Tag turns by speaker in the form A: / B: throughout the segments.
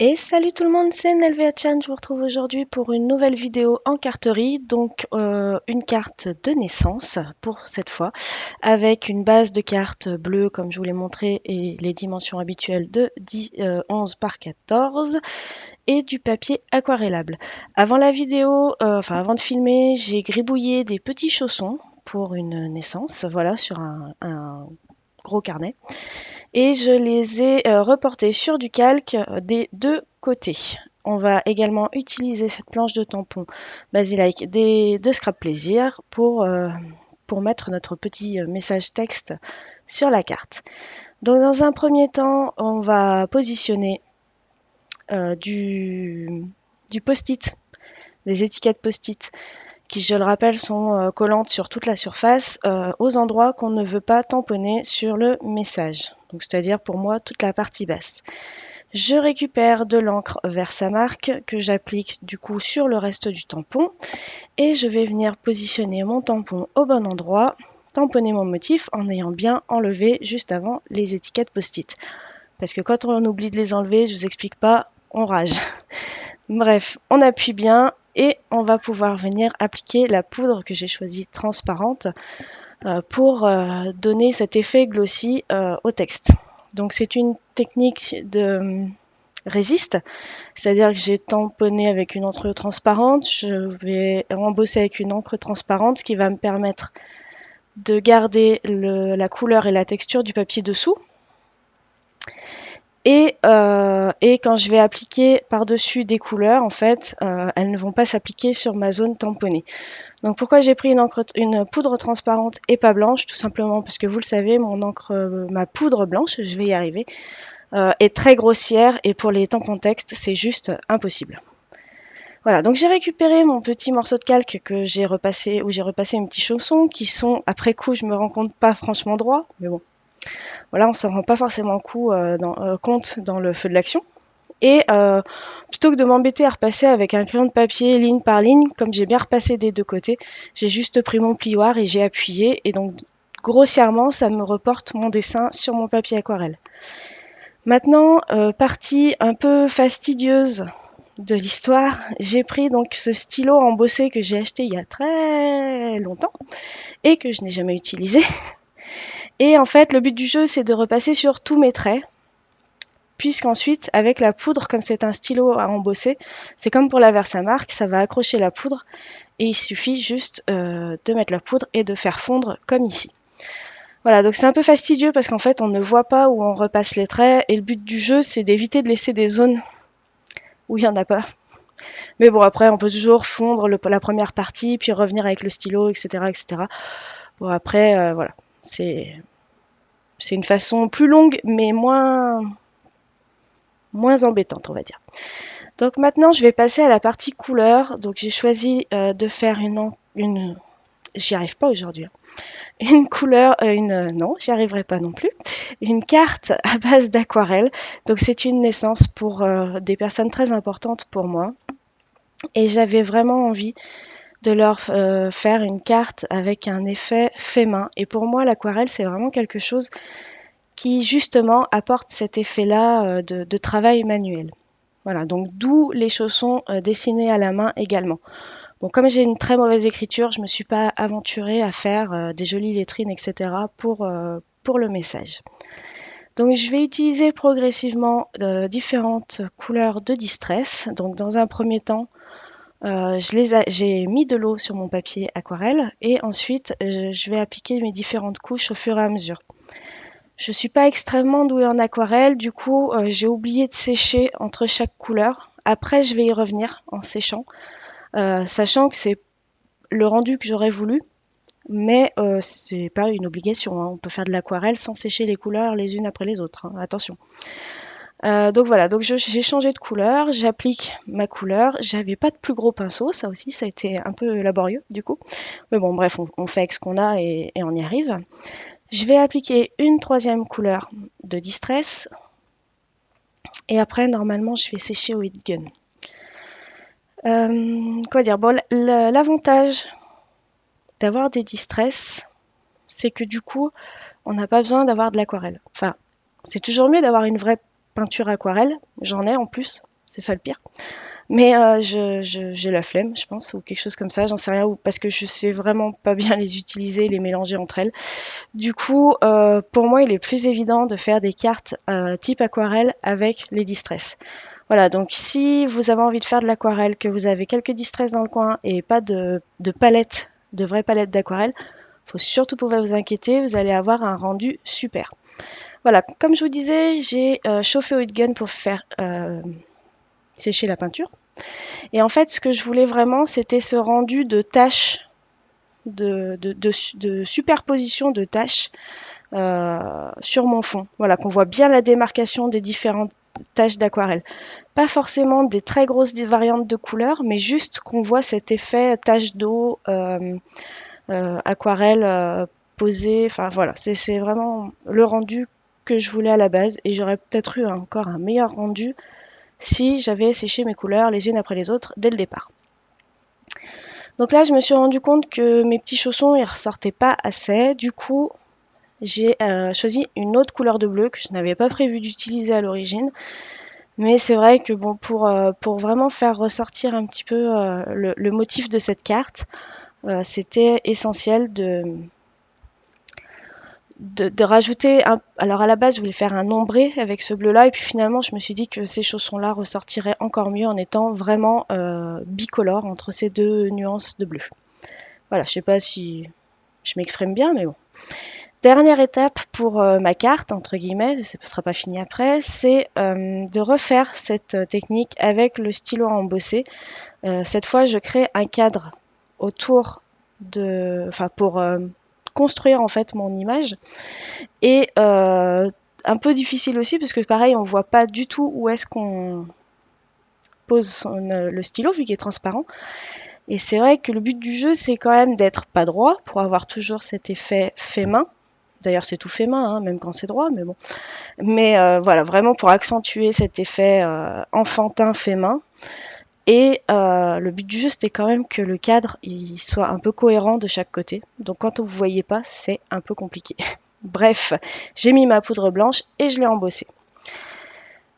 A: Et salut tout le monde, c'est Nelvea Chan. Je vous retrouve aujourd'hui pour une nouvelle vidéo en carterie, donc une carte de naissance pour cette fois, avec une base de cartes bleue comme je vous l'ai montré et les dimensions habituelles de 11 par 14 et du papier aquarellable. Avant la vidéo, avant de filmer, j'ai gribouillé des petits chaussons pour une naissance, voilà, sur un gros carnet et je les ai reportés sur du calque des deux côtés. On va également utiliser cette planche de tampon Basilike de Scrap Plaisir pour mettre notre petit message texte sur la carte. Donc dans un premier temps, on va positionner euh, du, du post-it, des étiquettes post-it qui, je le rappelle, sont collantes sur toute la surface aux endroits qu'on ne veut pas tamponner sur le message. Donc, c'est-à-dire pour moi toute la partie basse. Je récupère de l'encre Versamark que j'applique du coup sur le reste du tampon et je vais venir positionner mon tampon au bon endroit, tamponner mon motif en ayant bien enlevé juste avant les étiquettes post-it. Parce que quand on oublie de les enlever, je vous explique pas, on rage. Bref, on appuie bien et on va pouvoir venir appliquer la poudre que j'ai choisie transparente pour donner cet effet glossy au texte. Donc c'est une technique de résiste, c'est-à-dire que j'ai tamponné avec une encre transparente, je vais embosser avec une encre transparente, ce qui va me permettre de garder la couleur et la texture du papier dessous. Et quand je vais appliquer par-dessus des couleurs, en fait, elles ne vont pas s'appliquer sur ma zone tamponnée. Donc pourquoi j'ai pris une poudre transparente et pas blanche? Tout simplement parce que vous le savez, ma poudre blanche, je vais y arriver, est très grossière et pour les tampons texte, c'est juste impossible. Voilà, donc j'ai récupéré mon petit morceau de calque que j'ai repassé, où j'ai repassé mes petits chaussons qui sont, après coup, je me rends compte, pas franchement droits, mais bon, voilà, on s'en rend pas forcément compte dans le feu de l'action. Et plutôt que de m'embêter à repasser avec un crayon de papier ligne par ligne, comme j'ai bien repassé des deux côtés, j'ai juste pris mon plioir et j'ai appuyé. Et donc, grossièrement, ça me reporte mon dessin sur mon papier aquarelle. Maintenant, partie un peu fastidieuse de l'histoire, j'ai pris donc ce stylo embossé que j'ai acheté il y a très longtemps et que je n'ai jamais utilisé. Et en fait, le but du jeu, c'est de repasser sur tous mes traits puisqu'ensuite, avec la poudre, comme c'est un stylo à embosser, c'est comme pour la Versamark, ça va accrocher la poudre et il suffit juste de mettre la poudre et de faire fondre comme ici. Voilà, donc c'est un peu fastidieux parce qu'en fait, on ne voit pas où on repasse les traits et le but du jeu, c'est d'éviter de laisser des zones où il n'y en a pas. Mais bon, après, on peut toujours fondre la première partie, puis revenir avec le stylo, etc. etc. Bon, après, voilà, c'est une façon plus longue, mais moins embêtante, on va dire. Donc maintenant, je vais passer à la partie couleur. Donc j'ai choisi de faire j'y arrive pas aujourd'hui, une couleur, non, j'y arriverai pas non plus, une carte à base d'aquarelle. Donc c'est une naissance pour des personnes très importantes pour moi. Et j'avais vraiment envie de leur faire une carte avec un effet fait main. Et pour moi, l'aquarelle, c'est vraiment quelque chose qui justement apporte cet effet-là de travail manuel. Voilà, donc d'où les chaussons dessinés à la main également. Bon, comme j'ai une très mauvaise écriture, je me suis pas aventurée à faire des jolies lettrines, etc. Pour le message. Donc je vais utiliser progressivement différentes couleurs de distress. Donc dans un premier temps, j'ai mis de l'eau sur mon papier aquarelle et ensuite je vais appliquer mes différentes couches au fur et à mesure. Je suis pas extrêmement douée en aquarelle, du coup j'ai oublié de sécher entre chaque couleur. Après je vais y revenir en séchant, sachant que c'est le rendu que j'aurais voulu, mais c'est pas une obligation, hein. On peut faire de l'aquarelle sans sécher les couleurs les unes après les autres, hein. Attention. Donc voilà, donc j'ai changé de couleur, j'applique ma couleur. J'avais pas de plus gros pinceau, ça aussi, ça a été un peu laborieux du coup. Mais bon, bref, on fait avec ce qu'on a et on y arrive. Je vais appliquer une troisième couleur de distress et après, normalement, je vais sécher au heat gun. Quoi dire? Bon, l'avantage d'avoir des distress, c'est que du coup, on n'a pas besoin d'avoir de l'aquarelle. Enfin, c'est toujours mieux d'avoir une vraie peinture aquarelle. J'en ai en plus, c'est ça le pire. Mais j'ai la flemme, je pense, ou quelque chose comme ça, j'en sais rien, ou parce que je sais vraiment pas bien les utiliser, les mélanger entre elles. Du coup, pour moi, il est plus évident de faire des cartes type aquarelle avec les distress. Voilà, donc si vous avez envie de faire de l'aquarelle, que vous avez quelques distress dans le coin et pas de palette, de vraies palettes d'aquarelle, faut surtout pas vous inquiéter, vous allez avoir un rendu super. Voilà, comme je vous disais, j'ai chauffé au heat gun pour faire sécher la peinture. Et en fait, ce que je voulais vraiment, c'était ce rendu de taches, de superposition de taches sur mon fond. Voilà, qu'on voit bien la démarcation des différentes taches d'aquarelle. Pas forcément des très grosses variantes de couleurs, mais juste qu'on voit cet effet tache d'eau, aquarelle posée. Enfin voilà, c'est vraiment le rendu que je voulais à la base, et j'aurais peut-être eu encore un meilleur rendu si j'avais séché mes couleurs les unes après les autres dès le départ. Donc là, je me suis rendu compte que mes petits chaussons, ils ressortaient pas assez. Du coup, j'ai choisi une autre couleur de bleu que je n'avais pas prévu d'utiliser à l'origine. Mais c'est vrai que bon, pour vraiment faire ressortir un petit peu le motif de cette carte, c'était essentiel de rajouter alors à la base je voulais faire un ombré avec ce bleu là, et puis finalement je me suis dit que ces chaussons là ressortiraient encore mieux en étant vraiment bicolore entre ces deux nuances de bleu. Voilà, je sais pas si je m'exprime bien, mais bon. Dernière étape pour ma carte, entre guillemets, ce ne sera pas fini après, c'est de refaire cette technique avec le stylo embossé. Cette fois je crée un cadre autour pour construire en fait mon image, et un peu difficile aussi parce que pareil on voit pas du tout où est-ce qu'on pose le stylo vu qu'il est transparent, et c'est vrai que le but du jeu c'est quand même d'être pas droit pour avoir toujours cet effet fait main. D'ailleurs c'est tout fait main, hein, même quand c'est droit, mais bon. Mais voilà, vraiment pour accentuer cet effet enfantin fait main. Et le but du jeu, c'était quand même que le cadre il soit un peu cohérent de chaque côté. Donc quand vous ne voyez pas, c'est un peu compliqué. Bref, j'ai mis ma poudre blanche et je l'ai embossée.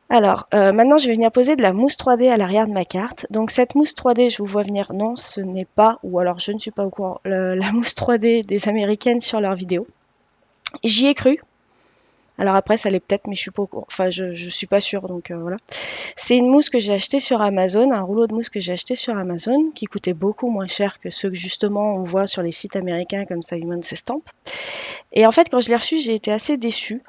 A: Alors, maintenant, je vais venir poser de la mousse 3D à l'arrière de ma carte. Donc cette mousse 3D, je vous vois venir, non, ce n'est pas, ou alors je ne suis pas au courant, la mousse 3D des Américaines sur leurs vidéos. J'y ai cru. Alors après, ça l'est peut-être, mais je suis pas au courant. Enfin, je suis pas sûre, donc voilà. C'est une mousse que j'ai achetée sur Amazon, un rouleau de mousse que j'ai acheté sur Amazon, qui coûtait beaucoup moins cher que ceux que justement on voit sur les sites américains comme Simons Estampes. Et en fait, quand je l'ai reçue, j'ai été assez déçue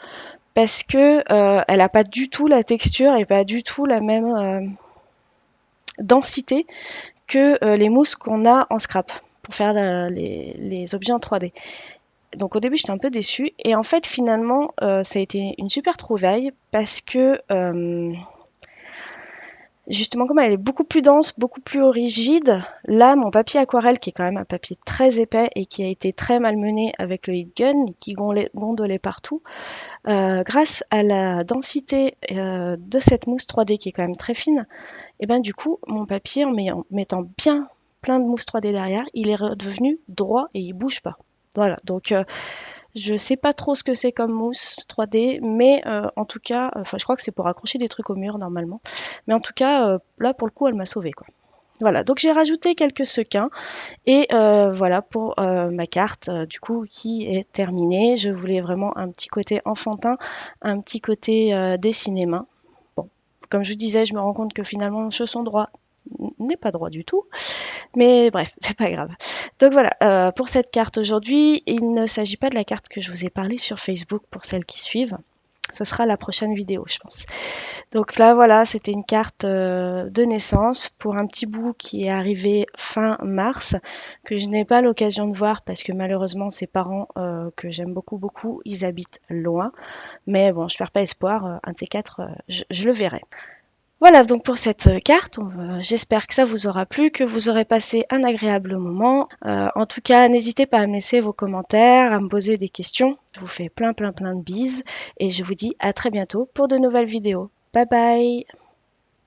A: parce que elle a pas du tout la texture et pas du tout la même densité que les mousses qu'on a en scrap pour faire les objets en 3D. Donc au début j'étais un peu déçue, et en fait finalement ça a été une super trouvaille parce que justement comme elle est beaucoup plus dense, beaucoup plus rigide, là mon papier aquarelle qui est quand même un papier très épais et qui a été très malmené avec le heat gun, qui gondolait partout, grâce à la densité de cette mousse 3D qui est quand même très fine, et ben du coup mon papier en mettant bien plein de mousse 3D derrière, il est redevenu droit et il bouge pas. Voilà, donc je sais pas trop ce que c'est comme mousse 3D, mais en tout cas, je crois que c'est pour accrocher des trucs au mur normalement. Mais en tout cas, là pour le coup, elle m'a sauvée quoi. Voilà, donc j'ai rajouté quelques sequins, et voilà pour ma carte du coup qui est terminée. Je voulais vraiment un petit côté enfantin, un petit côté dessiné main. Bon, comme je vous disais, je me rends compte que finalement mon chausson droit n'est pas droit du tout, mais bref, c'est pas grave. Donc voilà, pour cette carte aujourd'hui, il ne s'agit pas de la carte que je vous ai parlé sur Facebook pour celles qui suivent. Ce sera la prochaine vidéo, je pense. Donc là, voilà, c'était une carte de naissance pour un petit bout qui est arrivé fin mars, que je n'ai pas l'occasion de voir parce que malheureusement, ses parents, que j'aime beaucoup, ils habitent loin. Mais bon, je perds pas espoir, un de ces quatre, je le verrai. Voilà donc pour cette carte, j'espère que ça vous aura plu, que vous aurez passé un agréable moment. En tout cas, n'hésitez pas à me laisser vos commentaires, à me poser des questions. Je vous fais plein de bises et je vous dis à très bientôt pour de nouvelles vidéos. Bye bye!